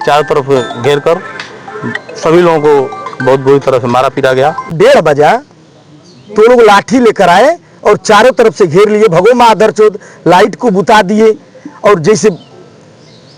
चारों तरफ घेर कर सभी लोगों को बहुत बुरी तरह से मारा पीटा गया। 1:30 बजा तो लोग लाठी लेकर आए और चारों तरफ से घेर लिए, भगो मादरचोद, लाइट को बुता दिए और जैसे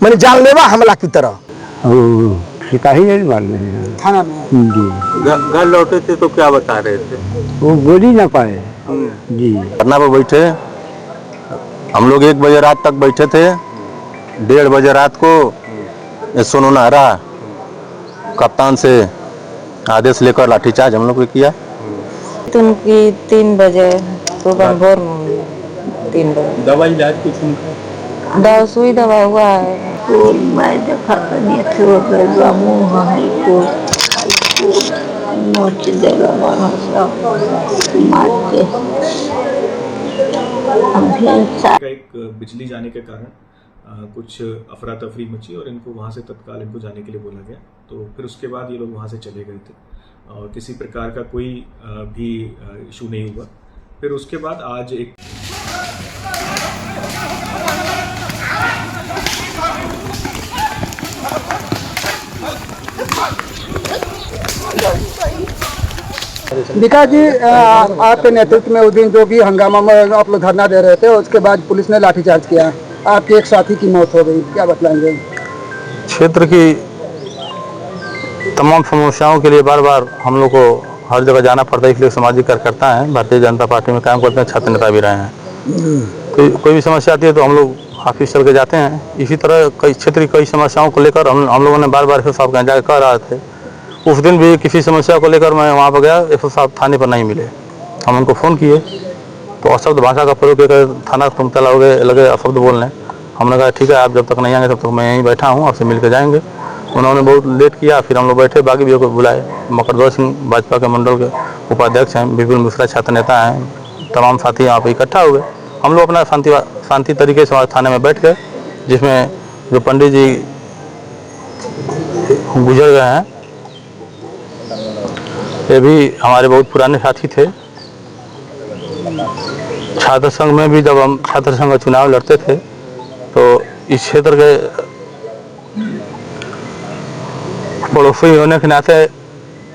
मैंने जानलेवा हमला की तरह। सिपाही नहीं मारने हैं थाना में जी। घर लौटे थे तो क्या बता रहे थे? वो बोल ही ना पाए जी। धरना पर बैठे हम लोग 1 बजे रात तक बैठे थे। 1:30 बजे रात को सोनू नाहरा कप्तान से आदेश लेकर लाठीचार्ज हम लोग ने किया। उनकी 3 बजे सुबह भोर में 3 बजे दवाई इलाज कुछ दवा सुई दवा हुआ है। मैं देखा नहीं थे मुँह नोच देगा मार के। एक बिजली जाने के कारण कुछ अफरा तफरी मची और इनको वहाँ से तत्काल इनको जाने के लिए बोला गया। तो फिर उसके बाद ये लोग वहाँ से चले गए थे और किसी प्रकार का कोई भी इशू नहीं हुआ। फिर उसके बाद आज एक विकास जी, आपके नेतृत्व में उस दिन जो भी हंगामा में आप लोग धरना दे रहे थे, उसके बाद पुलिस ने लाठीचार्ज किया, आपके एक साथी की मौत हो गई, क्या बतलाएंगे? क्षेत्र की तमाम समस्याओं के लिए बार बार हम लोग को हर जगह जाना पड़ता है, इसलिए सामाजिक कार्यकर्ता हैं, भारतीय जनता पार्टी में काम करते हैं, छात्र नेता भी रहे हैं। कोई भी समस्या आती है तो हम लोग ऑफिस चल के जाते हैं। इसी तरह कई क्षेत्र की कई समस्याओं को लेकर हम लोगों ने बार बार एसओ साहब के जाकर कह रहे थे। उस दिन भी किसी समस्या को लेकर मैं वहाँ पर गया, एसओ साहब थाने पर नहीं मिले। हम उनको फ़ोन किए तो अशब्द भाषा का प्रयोग कर थाना तुम लगे अशब्द बोलने। हमने कहा ठीक है, आप जब तक नहीं आएंगे तब तक मैं यहीं बैठा हूँ, आपसे मिल के जाएंगे। उन्होंने बहुत लेट किया, फिर हम लोग बैठे, बागी भी को बुलाए। मकरध्वज सिंह भाजपा के मंडल के उपाध्यक्ष हैं, विपिन मिश्रा छात्र नेता हैं, तमाम साथी यहाँ पर इकट्ठा हुए। हम लोग अपना शांति तरीके से थाने में बैठ गए, जिसमें जो पंडित जी गुजर गए हैं ये भी हमारे बहुत पुराने साथी थे। छात्र संघ में भी जब हम छात्र संघ का चुनाव लड़ते थे तो इस क्षेत्र के पड़ोसी होने के नाते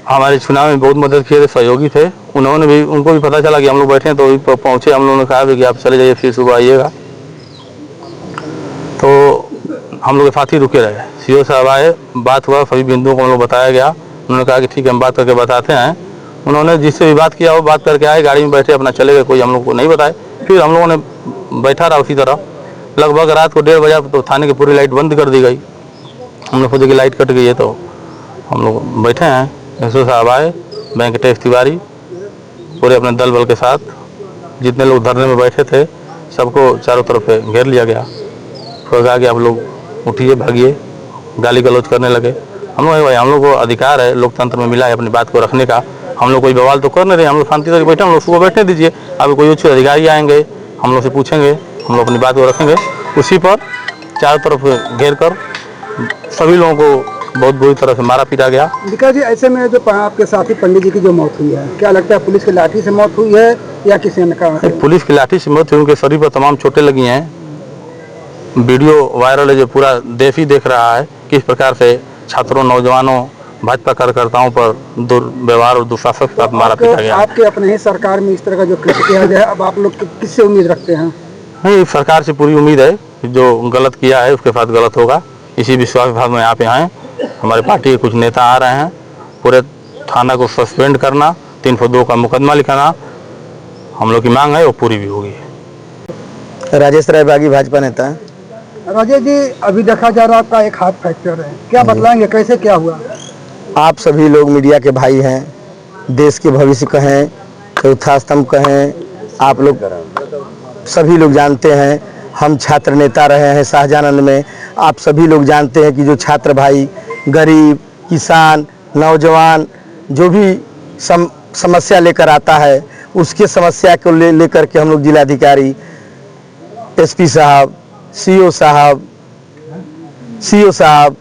हमारे चुनाव में बहुत मदद किए थे, सहयोगी थे। उनको भी पता चला कि हम लोग बैठे हैं तो पहुँचे। हम लोगों ने कहा कि आप चले जाइए, फिर सुबह आइएगा। तो हम लोग के साथ ही रुके रहे। सीओ साहब आए, बात हुआ, सभी बिंदुओं को हम लोग बताया गया। उन्होंने कहा कि ठीक है, हम बात करके बताते हैं। उन्होंने जिससे भी बात किया वो बात करके आए, गाड़ी में बैठे अपना चले गए, कोई हम लोग को नहीं बताए। फिर हम लोगों ने बैठा रहा उसी तरह। लगभग रात को 1:30 बजे तो थाने की पूरी लाइट बंद कर दी गई। हमने सोचा कि लाइट कट गई है, तो हम लोग बैठे हैं। एसओ साहब आए, वेंकटेश तिवारी पूरे अपने दल बल के साथ, जितने लोग धरने में बैठे थे सबको चारों तरफ से घेर लिया गया। फिर कहा कि आप लोग उठिए, भागिए, गाली गलौज करने लगे। हम लोग को अधिकार है, लोकतंत्र में मिला है अपनी बात को रखने का। हम लोग कोई बवाल तो कर नहीं रहे, हम लोग शांति से बैठे, हम लोग सुबह बैठने दीजिए। अभी कोई उच्च अधिकारी आएंगे, हम लोग से पूछेंगे, हम लोग अपनी बात को रखेंगे। उसी पर चारों तरफ घेर कर सभी लोगों को बहुत बुरी तरह से मारा पीटा गया। विकास जी, ऐसे में जो आपके साथी पंडित जी की जो मौत हुई है, क्या लगता है पुलिस की लाठी से मौत हुई है या किसी ने कहा? पुलिस की लाठी से मौत हुई, उनके शरीर पर तमाम चोटें लगी हैं। वीडियो वायरल है जो पूरा देश ही देख रहा है किस प्रकार से छात्रों, नौजवानों, भाजपा कार्यकर्ताओं पर दुर्व्यवहार और दुशासन के साथ मारा पीटा गया। आपके अपने ही सरकार में इस तरह का जो कृत्य किया गया, अब आप लोग किससे उम्मीद रखते हैं? नहीं, सरकार से पूरी उम्मीद है, जो गलत किया है उसके साथ गलत होगा। इसी विश्वास के साथ में यहाँ पे आए। हमारे पार्टी के कुछ नेता आ रहे हैं। पूरे थाना को सस्पेंड करना, 302 का मुकदमा लिखाना हम लोग की मांग है, वो पूरी भी होगी। राजेश राय बागी, भाजपा नेता। राजेश जी, अभी देखा जा रहा है आपका एक हाथ फ्रैक्चर है, क्या बतलाएंगे, कैसे क्या हुआ? आप सभी लोग मीडिया के भाई हैं, देश के भविष्य कहें, चौथा स्तंभ कहें, आप लोग सभी लोग जानते हैं। हम छात्र नेता रहे हैं शाहजहां में। आप सभी लोग जानते हैं कि जो छात्र भाई, गरीब, किसान, नौजवान जो भी समस्या लेकर आता है, उसके समस्या को लेकर के हम लोग जिलाधिकारी, एसपी साहब, सीओ साहब,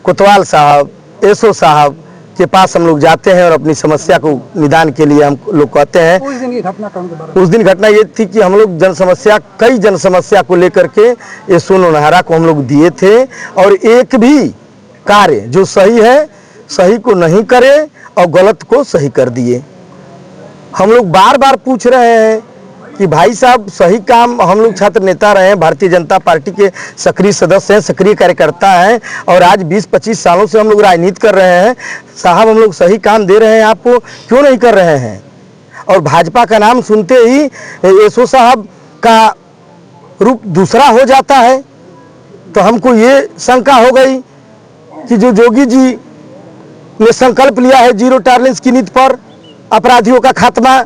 कोतवाल साहब, एसओ साहब के पास हम लोग जाते हैं और अपनी समस्या को निदान के लिए हम लोग कहते हैं। उस दिन की घटना कौन के बारे में? उस दिन घटना ये थी कि हम लोग कई जन समस्या को लेकर के ये नोनहारा को हम लोग दिए थे और एक भी कार्य जो सही है सही को नहीं करे और गलत को सही कर दिए। हम लोग बार बार पूछ रहे हैं कि भाई साहब सही काम, हम लोग छात्र नेता रहे हैं, भारतीय जनता पार्टी के सक्रिय सदस्य हैं, सक्रिय कार्यकर्ता हैं और आज 20-25 सालों से हम लोग राजनीति कर रहे हैं। साहब हम लोग सही काम दे रहे हैं, आपको क्यों नहीं कर रहे हैं? और भाजपा का नाम सुनते ही एसओ साहब का रूप दूसरा हो जाता है। तो हमको ये शंका हो गई कि जो योगी जी ने संकल्प लिया है जीरो टॉलरेंस की नीति पर, अपराधियों का खात्मा,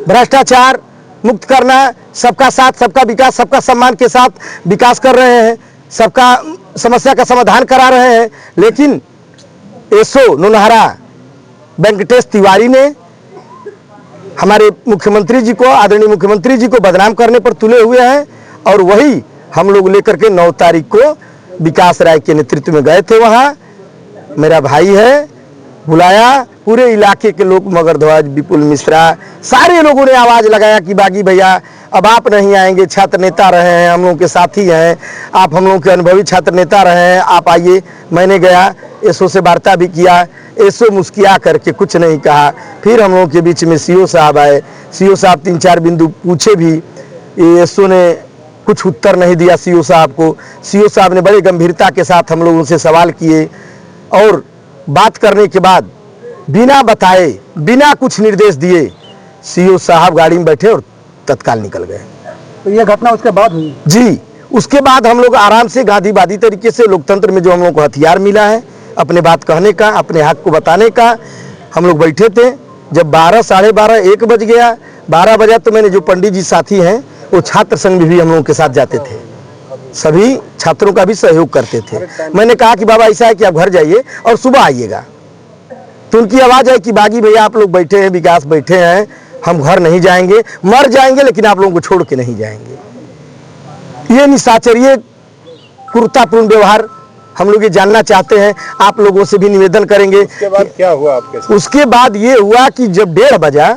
भ्रष्टाचार मुक्त करना, सबका साथ सबका विकास, सबका सम्मान के साथ विकास कर रहे हैं, सबका समस्या का समाधान करा रहे हैं, लेकिन एसओ नोनहारा वेंकटेश तिवारी ने हमारे मुख्यमंत्री जी को, आदरणीय मुख्यमंत्री जी को बदनाम करने पर तुले हुए हैं। और वही हम लोग लेकर के 9 तारीख को विकास राय के नेतृत्व में गए थे। वहाँ मेरा भाई है, बुलाया, पूरे इलाके के लोग, मगर ध्वज, विपुल मिश्रा, सारे लोगों ने आवाज़ लगाया कि बागी भैया अब आप नहीं आएंगे, छात्र नेता रहे हैं, हम लोगों के साथी हैं, आप हम लोगों के अनुभवी छात्र नेता रहे हैं, आप आइए। मैंने गया, एसओ से वार्ता भी किया, एसओ मुस्किया करके कुछ नहीं कहा। फिर हम लोगों के बीच में सीओ साहब आए, सीओ साहब 3-4 बिंदु पूछे भी, एसओ ने कुछ उत्तर नहीं दिया सीओ साहब को। सीओ साहब ने बड़े गंभीरता के साथ हम लोगों से सवाल किए और बात करने के बाद बिना बताए, बिना कुछ निर्देश दिए सीओ साहब गाड़ी में बैठे और तत्काल निकल गए। तो ये घटना उसके बाद हुई? जी, उसके बाद हम लोग आराम से गांधीवादी तरीके से, लोकतंत्र में जो हम लोग को हथियार मिला है अपने बात कहने का, अपने हक को बताने का, हम लोग बैठे थे। जब 12, साढ़े 12, 1 बज गया, 12 बजा तो मैंने जो पंडित जी साथी हैं वो छात्र संघ में भी हम लोगों के साथ जाते थे, सभी छात्रों का भी सहयोग करते थे। मैंने कहा कि बाबा ऐसा है कि आप घर जाइए और सुबह आइएगा। तो उनकी आवाज़ है कि बागी भैया आप लोग बैठे हैं, विकास बैठे हैं, हम घर नहीं जाएंगे, मर जाएंगे लेकिन आप लोगों को छोड़ के नहीं जाएंगे। ये निशाचर, ये क्रूरतापूर्ण व्यवहार हम लोग ये जानना चाहते हैं, आप लोगों से भी निवेदन करेंगे। उसके बाद क्या हुआ आपके साथ? उसके बाद ये हुआ कि जब 1:30 बजा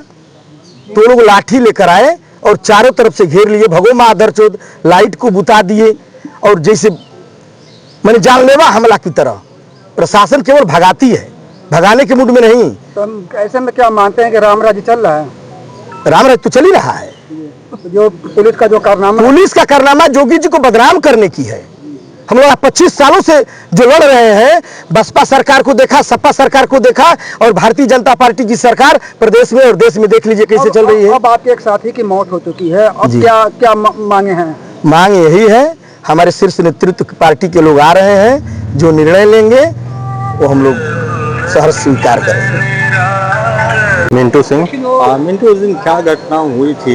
तो लोग लाठी लेकर आए और चारों तरफ से घेर लिए, भगो माँ आदरचोद, लाइट को बुता दिए और जैसे मैंने जानलेवा हमला की तरह। प्रशासन केवल भगाती है, भगाने के मूड में नहीं। तो ऐसे में क्या मानते हैं कि राम राज्य चल रहा है? राम राज्य तो चल ही रहा है। जो पुलिस का जो कारनामा, पुलिस का कारनामा योगी जी को बदनाम करने की है। हम लोग 25 सालों से जो लड़ रहे हैं, बसपा सरकार को देखा, सपा सरकार को देखा और भारतीय जनता पार्टी की सरकार प्रदेश में और देश में देख लीजिए कैसे चल रही है। अब आपके एक साथी की मौत हो चुकी है, अब जी। क्या मांगे हैं? मांग यही है, हमारे शीर्ष नेतृत्व की पार्टी के लोग आ रहे हैं, जो निर्णय लेंगे वो हम लोग सहर्ष स्वीकार करेंगे। मिंटू सिंह। मिंटू, उस दिन क्या घटना हुई थी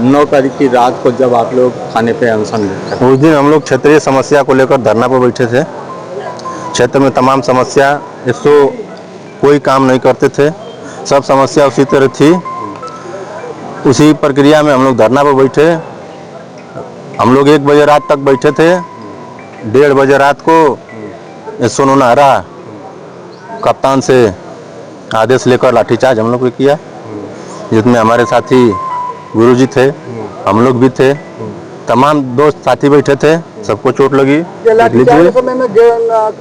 9 तारीख की रात को जब आप लोग थाने पे अनशन? उस दिन हम लोग क्षेत्रीय समस्या को लेकर धरना पर बैठे थे। क्षेत्र में तमाम समस्या, इसको कोई काम नहीं करते थे, सब समस्या उसी तरह थी। उसी प्रक्रिया में हम लोग धरना पर बैठे। हम लोग 1 बजे रात तक बैठे थे। 1:30 बजे रात को एसओ नोनहारा कप्तान से आदेश लेकर लाठीचार्ज हम लोग ने किया, जिसमें हमारे साथी गुरुजी थे, हम लोग भी थे, तमाम दोस्त साथी बैठे थे, सबको चोट लगी। ये लाठीचार्ज के समय में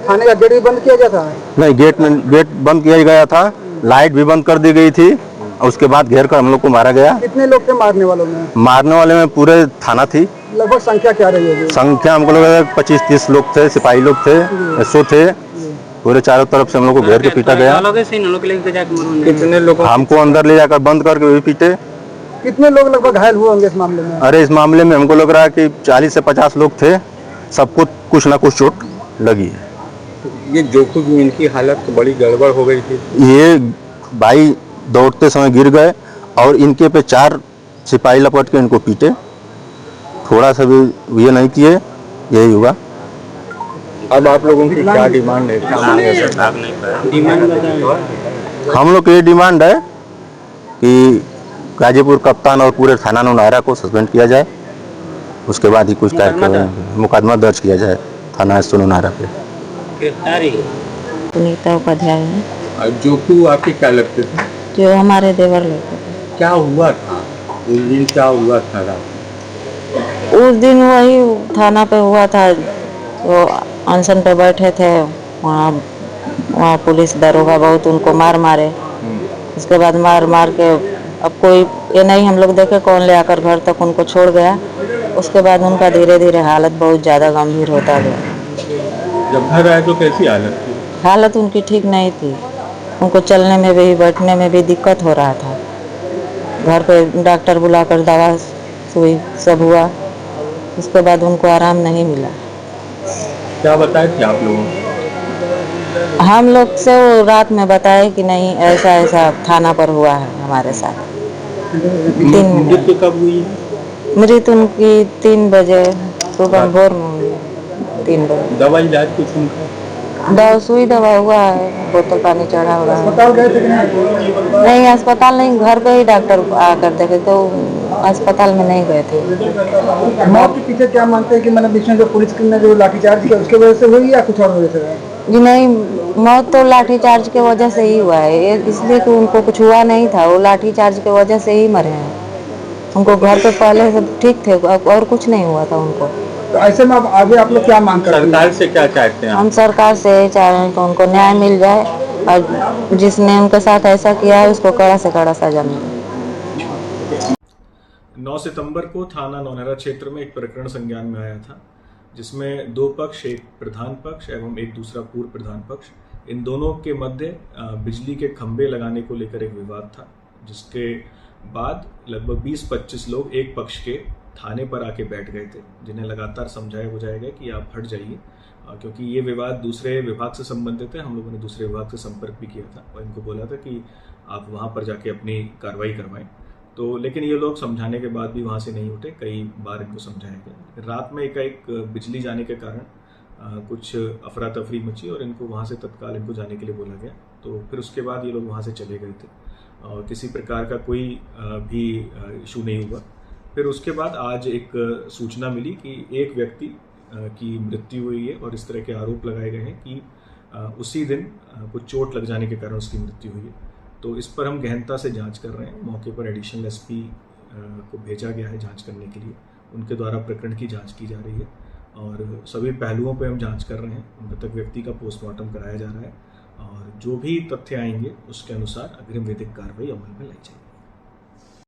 थाने का गेट भी बंद किया गया था? नहीं, गेट बंद किया गया था, लाइट भी बंद कर दी गई थी और उसके बाद घेर कर हम लोग को मारा गया। कितने लोग थे मारने वालों में? मारने वाले में पूरे थाना थी। लगभग संख्या क्या रही होगी? संख्या हमको लगा 25-30 लोग थे, सिपाही लोग थे, एसओ थे, पूरे चारों तरफ से हम लोग को घेर के पीटा गया। कितने लोग? हमको अंदर ले जाकर बंद करके भी पीटे। कितने लोग लगभग घायल हुए होंगे इस मामले में? अरे इस मामले में हमको लग रहा है कि 40 से 50 लोग थे, सबको कुछ ना कुछ चोट लगी है। ये जो कुछ इनकी हालत तो बड़ी गड़बड़ हो गई थी। ये भाई दौड़ते समय गिर गए और इनके पे 4 सिपाही लपट के इनको पीटे, थोड़ा सा भी ये नहीं किए, यही हुआ। अब आप लोगों की क्या डिमांड है? हम लोग की ये डिमांड है कि गाजीपुर कप्तान और पूरे थाना नोनहारा को सस्पेंड किया जाए, उसके बाद ही कुछ मुकदमा दर्ज किया जाए थाना एसओ नोनहारा पे। पुनीता उपाध्याय है। और जोकू आपके क्या लगते थे? जो हमारे देवर लगते थे। क्या हुआ था उस दिन, क्या हुआ था रात में? उस दिन वही थाना पे हुआ था, वो अनशन पे बैठे थे, वहाँ वहाँ पुलिस दरोगा बहुत उनको मारे। उसके बाद मार के अब कोई ये नहीं हम लोग देखे कौन ले आकर घर तक उनको छोड़ गया। उसके बाद उनका धीरे धीरे हालत बहुत ज़्यादा गंभीर होता गया। जब घर आए तो कैसी हालत थी? हालत उनकी ठीक नहीं थी, उनको चलने में भी बैठने में भी दिक्कत हो रहा था। घर पे डॉक्टर बुलाकर दवा सुई सब हुआ, उसके बाद उनको आराम नहीं मिला। क्या बताए थे आप लोगों को? हम लोग से वो रात में बताए कि नहीं ऐसा ऐसा थाना पर हुआ है हमारे साथ। मृत्यु कब हुई? मृत्यु उनकी 3 बजे सुबह भोर में हुई है, 3 बजे। दवा इलाज कुछ उनका? दवा सुई दवा हुआ है, बोतल पानी चढ़ा हुआ है। अस्पताल गए थे कि नहीं? नहीं अस्पताल नहीं, घर पे ही डॉक्टर आकर देखे तो अस्पताल में नहीं गए थे। मौत के पीछे क्या मानते हैं कि मतलब बीच में जो पुलिस ने जो लाठीचार्ज किया उसके वजह से हुई या कुछ और वजह से हुआ? जी नहीं, मौत तो लाठीचार्ज के वजह से ही हुआ है, इसलिए कि उनको कुछ हुआ नहीं था, वो लाठीचार्ज के वजह से ही मरे हैं। उनको घर पे पहले सब ठीक थे और कुछ नहीं हुआ था उनको। तो ऐसे में अब आगे आप लोग क्या मांग करते हैं? सरकार से क्या चाहते हैं आप? हम सरकार से यही चाह रहे हैं कि उनको न्याय मिल जाए और जिसने उनके साथ ऐसा किया है उसको कड़ा से कड़ा सजा मिले। 9 सितंबर को थाना नौनहरा क्षेत्र में एक प्रकरण संज्ञान में आया था, जिसमें 2 पक्ष, एक प्रधान पक्ष एवं एक दूसरा पूर्व प्रधान पक्ष, इन दोनों के मध्य बिजली के खंभे लगाने को लेकर एक विवाद था, जिसके बाद लगभग 20-25 लोग एक पक्ष के थाने पर आके बैठ गए थे, जिन्हें लगातार समझाया बुझाया गया कि आप हट जाइए, क्योंकि ये विवाद दूसरे विभाग से संबंधित है। हम लोगों ने दूसरे विभाग से संपर्क भी किया था और इनको बोला था कि आप वहाँ पर जाके अपनी कार्रवाई करवाएं। तो लेकिन ये लोग समझाने के बाद भी वहाँ से नहीं उठे, कई बार इनको समझाया गया। रात में एकाएक बिजली जाने के कारण कुछ अफरा तफरी मची और इनको वहाँ से तत्काल इनको जाने के लिए बोला गया। तो फिर उसके बाद ये लोग वहाँ से चले गए थे और किसी प्रकार का कोई भी इशू नहीं हुआ। फिर उसके बाद आज एक सूचना मिली कि एक व्यक्ति की मृत्यु हुई है और इस तरह के आरोप लगाए गए हैं कि उसी दिन कुछ चोट लग जाने के कारण उसकी मृत्यु हुई है। तो इस पर हम गहनता से जांच कर रहे हैं। मौके पर एडिशनल एसपी को भेजा गया है जांच करने के लिए, उनके द्वारा प्रकरण की जांच की जा रही है और सभी पहलुओं पर हम जांच कर रहे हैं। मृतक व्यक्ति का पोस्टमार्टम कराया जा रहा है और जो भी तथ्य आएंगे उसके अनुसार अग्रिम विधिक कार्रवाई अमल में लाई जाएगी।